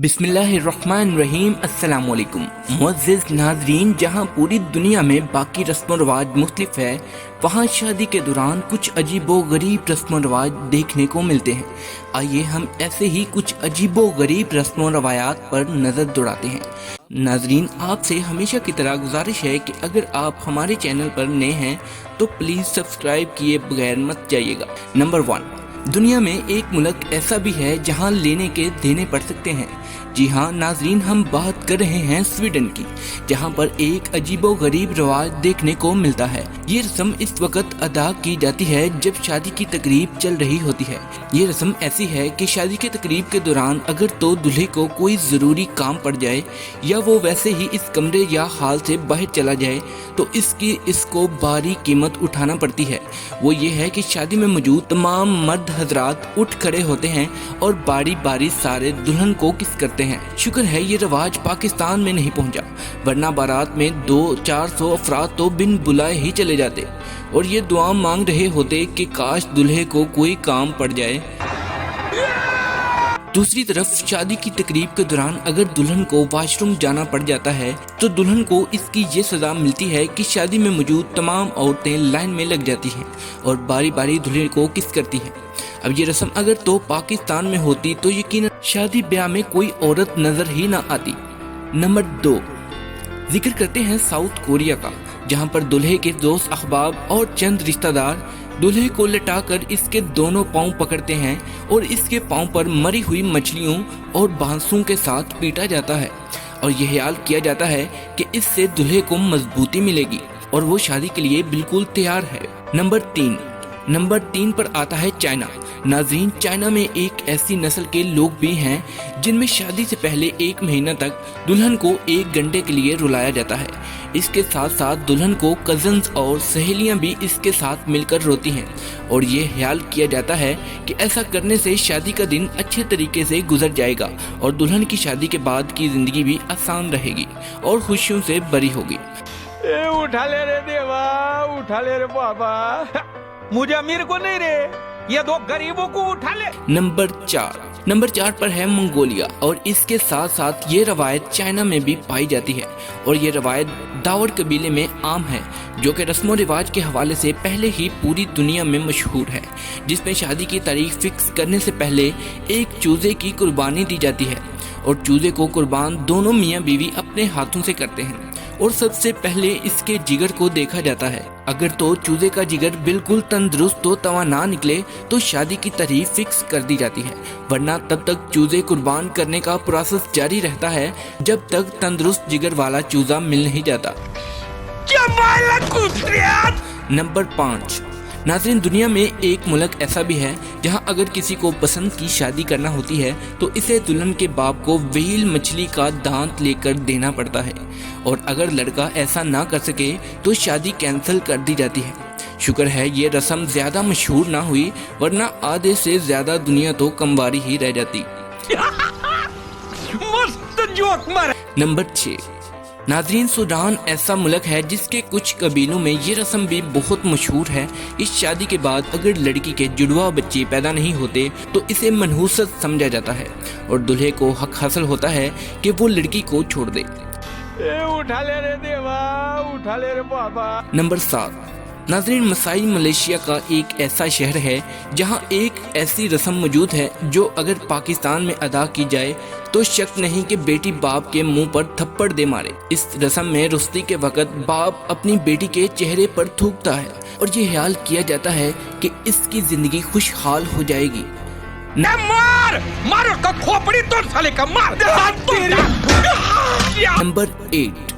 बिस्मिल्लाहिर्रहमानिर्रहीम। अस्सलाम वालेकुम मुअज़्ज़िज़ नाज़रीन, जहाँ पूरी दुनिया में बाकी रस्म व रवाज मुख्तलिफ है, वहाँ शादी के दौरान कुछ अजीबो गरीब रस्म व रवाज देखने को मिलते हैं। आइए हम ऐसे ही कुछ अजीबो गरीब रस्म व रवायात पर नज़र दौड़ाते हैं। नाज़रीन, आपसे हमेशा की तरह गुजारिश है कि अगर आप हमारे चैनल पर नए हैं तो प्लीज़ सब्सक्राइब किए बगैर मत जाइएगा। नंबर 1, दुनिया में एक मुल्क ऐसा भी है जहां लेने के देने पड़ सकते हैं। जी हाँ नाजरीन, हम बात कर रहे हैं स्वीडन की, जहां पर एक अजीबो गरीब रवाज देखने को मिलता है। ये रस्म इस वक्त अदा की जाती है जब शादी की तकरीब चल रही होती है। ये रस्म ऐसी है कि शादी की तकरीब के दौरान अगर तो दूल्हे को कोई ज़रूरी काम पड़ जाए या वो वैसे ही इस कमरे या हाल से बाहर चला जाए तो इसको भारी कीमत उठाना पड़ती है। वो ये है कि शादी में मौजूद तमाम मर्द हजरात उठ खड़े होते हैं और बारी बारी सारे दुल्हन को किस करते हैं। शुक्र है ये रवाज पाकिस्तान में नहीं पहुंचा, वरना बारात में 200-400 अफराद तो बिन बुलाए ही चले जाते और ये दुआ मांग रहे होते कि काश दूल्हे को कोई काम पड़ जाए। दूसरी तरफ शादी की तकरीब के दौरान अगर दुल्हन को वॉशरूम जाना पड़ जाता है तो दुल्हन को इसकी ये सजा मिलती है कि शादी में मौजूद तमाम औरतें लाइन में लग जाती हैं और बारी बारी दूल्हे को किस करती हैं। अब ये रस्म अगर तो पाकिस्तान में होती तो यकीनन शादी ब्याह में कोई औरत नजर ही ना आती। नंबर 2, जिक्र करते हैं साउथ कोरिया का, जहां पर दूल्हे के दोस्त अहबाब और चंद रिश्तेदार दूल्हे को लटाकर इसके दोनों पांव पकड़ते हैं और इसके पांव पर मरी हुई मछलियों और बांसों के साथ पीटा जाता है और यह ख्याल किया जाता है कि इससे दूल्हे को मजबूती मिलेगी और वो शादी के लिए बिल्कुल तैयार है। नंबर 3 पर आता है चाइना। नाज़रीन, चाइना में एक ऐसी नस्ल के लोग भी हैं जिनमें शादी से पहले 1 महीना तक दुल्हन को 1 घंटे के लिए रुलाया जाता है। इसके साथ साथ दुल्हन को कजन्स और सहेलियां भी इसके साथ मिलकर रोती हैं और ये ख्याल किया जाता है कि ऐसा करने से शादी का दिन अच्छे तरीके से गुजर जाएगा और दुल्हन की शादी के बाद की जिंदगी भी आसान रहेगी और खुशियों से भरी होगी। उठा ले रे देवा, उठा ले रे बाबा, मुझे अमीर को नहीं रे, ये 2 गरीबों को उठा ले। नंबर 4 पर है मंगोलिया और इसके साथ साथ ये रवायत चाइना में भी पाई जाती है और ये रवायत दावर कबीले में आम है, जो कि रस्म व रिवाज के हवाले से पहले ही पूरी दुनिया में मशहूर है, जिसमें शादी की तारीख फिक्स करने से पहले एक चूजे की कुर्बानी दी जाती है और चूजे को कुर्बान दोनों मियाँ बीवी अपने हाथों से करते हैं और सबसे पहले इसके जिगर को देखा जाता है। अगर तो चूजे का जिगर बिल्कुल तंदुरुस्त तो तवाना निकले तो शादी की तारीख फिक्स कर दी जाती है, वरना तब तक चूजे कुर्बान करने का प्रोसेस जारी रहता है जब तक तंदुरुस्त जिगर वाला चूजा मिल नहीं जाता। नंबर 5, नाज़रीन, दुनिया में एक मुल्क ऐसा भी है जहां अगर किसी को पसंद की शादी करना होती है तो इसे दुल्हन के बाप को व्हेल मछली का दांत लेकर देना पड़ता है और अगर लड़का ऐसा ना कर सके तो शादी कैंसिल कर दी जाती है। शुक्र है ये रस्म ज्यादा मशहूर ना हुई, वरना आधे से ज्यादा दुनिया तो कमवारी ही रह जाती। मस्त जोक मारा। नंबर 6, नाज़रीन, सूडान ऐसा मुल्क है जिसके कुछ कबीलों में ये रस्म भी बहुत मशहूर है। इस शादी के बाद अगर लड़की के जुड़वा बच्चे पैदा नहीं होते तो इसे मनहूसत समझा जाता है और दूल्हे को हक हासिल होता है कि वो लड़की को छोड़ दे। उठा ले रे देवा, उठा ले रे बाबा। नंबर 7, नाज़रीन, मसाई मलेशिया का एक ऐसा शहर है जहां एक ऐसी रस्म मौजूद है जो अगर पाकिस्तान में अदा की जाए तो शक नहीं कि बेटी बाप के मुंह पर थप्पड़ दे मारे। इस रस्म में रुस्ती के वक्त बाप अपनी बेटी के चेहरे पर थूकता है और ये ख्याल किया जाता है कि इसकी जिंदगी खुशहाल हो जाएगी। मार का खोपड़ी तोड़ साले का, मार। नंबर 8,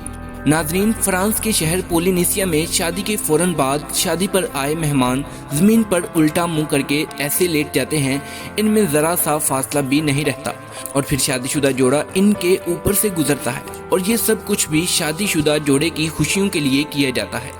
नाज़रीन, फ्रांस के शहर पोलिनेशिया में शादी के फौरन बाद शादी पर आए मेहमान जमीन पर उल्टा मुंह करके ऐसे लेट जाते हैं, इनमें जरा सा फासला भी नहीं रहता और फिर शादीशुदा जोड़ा इनके ऊपर से गुजरता है और ये सब कुछ भी शादीशुदा जोड़े की खुशियों के लिए किया जाता है।